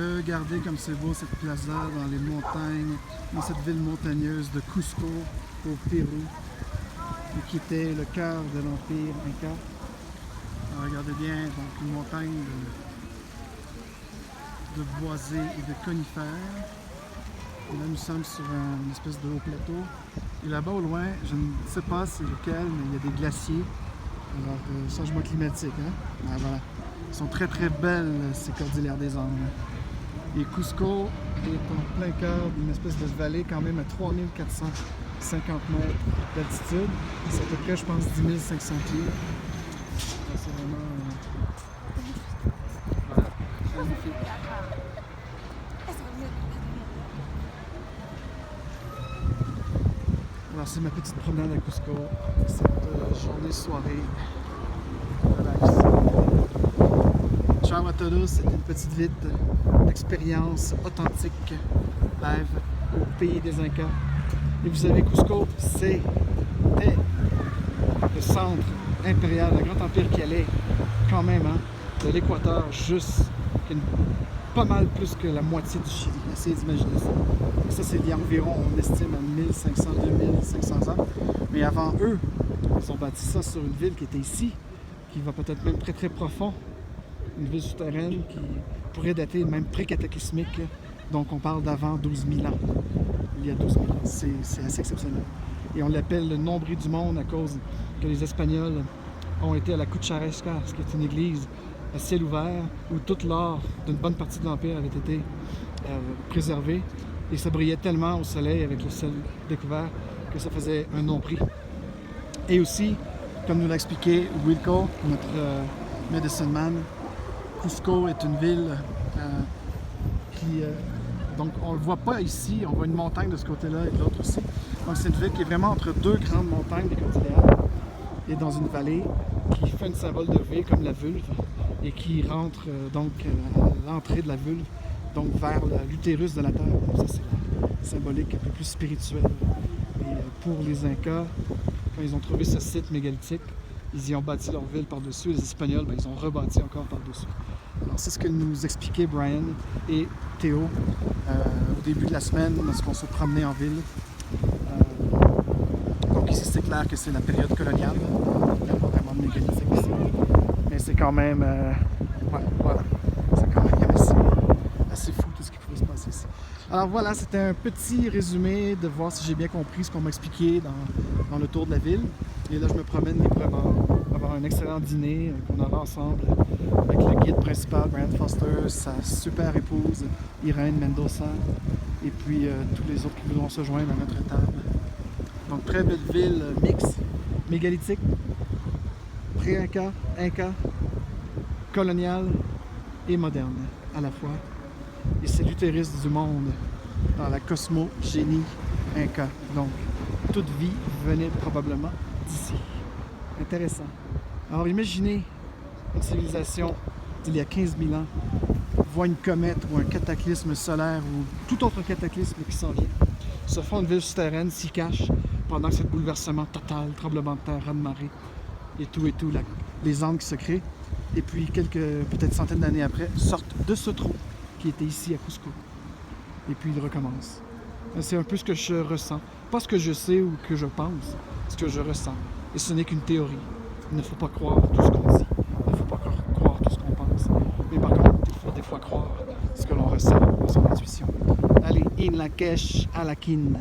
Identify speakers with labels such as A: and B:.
A: Regardez comme c'est beau cette plaza dans les montagnes, dans cette ville montagneuse de Cusco au Pérou, qui était le cœur de l'Empire Inca. Alors, regardez bien, donc une montagne de boisés et de conifères. Et là, nous sommes sur une espèce de haut plateau. Et là-bas au loin, je ne sais pas c'est lequel, mais il y a des glaciers. Alors, changement climatique, hein? Ah, voilà. Ils sont très très belles, ces cordillères des Andes. Et Cusco est en plein cœur d'une espèce de vallée quand même à 3450 mètres d'altitude. C'est à peu près, je pense, 10 500 pieds. C'est vraiment magnifique. Alors c'est ma petite promenade à Cusco, cette journée-soirée. Relax. Ciao à todos, c'est une petite ville d'expérience authentique, live, au pays des Incas. Et vous savez, Cusco, c'est le centre impérial, le grand empire qui allait quand même, hein, de l'équateur juste pas mal plus que la moitié du Chili. Essayez d'imaginer ça. Et ça, c'est il y a environ, on estime, à 1500-2500 ans. Mais avant eux, ils ont bâti ça sur une ville qui était ici, qui va peut-être même très très profond. Une ville souterraine qui pourrait dater même pré-cataclysmique. Donc on parle d'avant 12 000 ans. Il y a 12 000 ans. C'est assez exceptionnel. Et on l'appelle le nombril du monde à cause que les Espagnols ont été à la Cucharesca, ce qui est une église à ciel ouvert, où toute l'or d'une bonne partie de l'Empire avait été préservé. Et ça brillait tellement au soleil avec le ciel découvert que ça faisait un nombril. Et aussi, comme nous l'a expliqué Wilco, notre medicine man, Cusco est une ville qui... donc on ne le voit pas ici, on voit une montagne de ce côté-là et de l'autre aussi. Donc c'est une ville qui est vraiment entre deux grandes montagnes des cordillères et dans une vallée qui fait un symbole de V comme la vulve et qui rentre donc à l'entrée de la vulve, donc vers l'utérus de la Terre. Donc ça c'est symbolique, un peu plus spirituel. Et pour les Incas, quand ils ont trouvé ce site mégalithique, ils y ont bâti leur ville par-dessus. Les Espagnols, ils ont rebâti encore par-dessus. Alors c'est ce que nous expliquaient Brian et Théo au début de la semaine lorsqu'on se promenait en ville. Donc ici c'est clair que c'est la période coloniale. Il n'y a pas vraiment de mégalithique ici. Mais c'est quand même... ouais, voilà. C'est quand même assez fou tout ce qui pouvait se passer ici. Alors voilà, c'était un petit résumé de voir si j'ai bien compris ce qu'on m'a expliqué dans le tour de la ville. Et là, je me promène librement. On va avoir un excellent dîner qu'on aura ensemble avec le guide principal, Brian Foster, sa super épouse, Irène Mendoza, et puis tous les autres qui voudront se joindre à notre table. Donc, très belle ville mixte, mégalithique, pré-Inca, Inca, coloniale et moderne à la fois. Et c'est l'utérus du monde dans la cosmogénie Inca. Donc, toute vie venait probablement d'ici. Intéressant. Alors, imaginez une civilisation d'il y a 15 000 ans voit une comète ou un cataclysme solaire ou tout autre cataclysme qui s'en vient, se font une ville souterraine, s'y cache pendant que c'est le bouleversement total, tremblement de terre, raz-de-marée et tout, les Andes qui se créent. Et puis, quelques, peut-être centaines d'années après, sortent de ce trou qui était ici à Cusco. Et puis, ils recommencent. C'est un peu ce que je ressens. Pas ce que je sais ou que je pense, ce que je ressens. Et ce n'est qu'une théorie. Il ne faut pas croire tout ce qu'on dit. Il ne faut pas croire tout ce qu'on pense. Mais par contre, il faut des fois croire ce que l'on ressent dans son intuition. Allez, in la cache à la kin.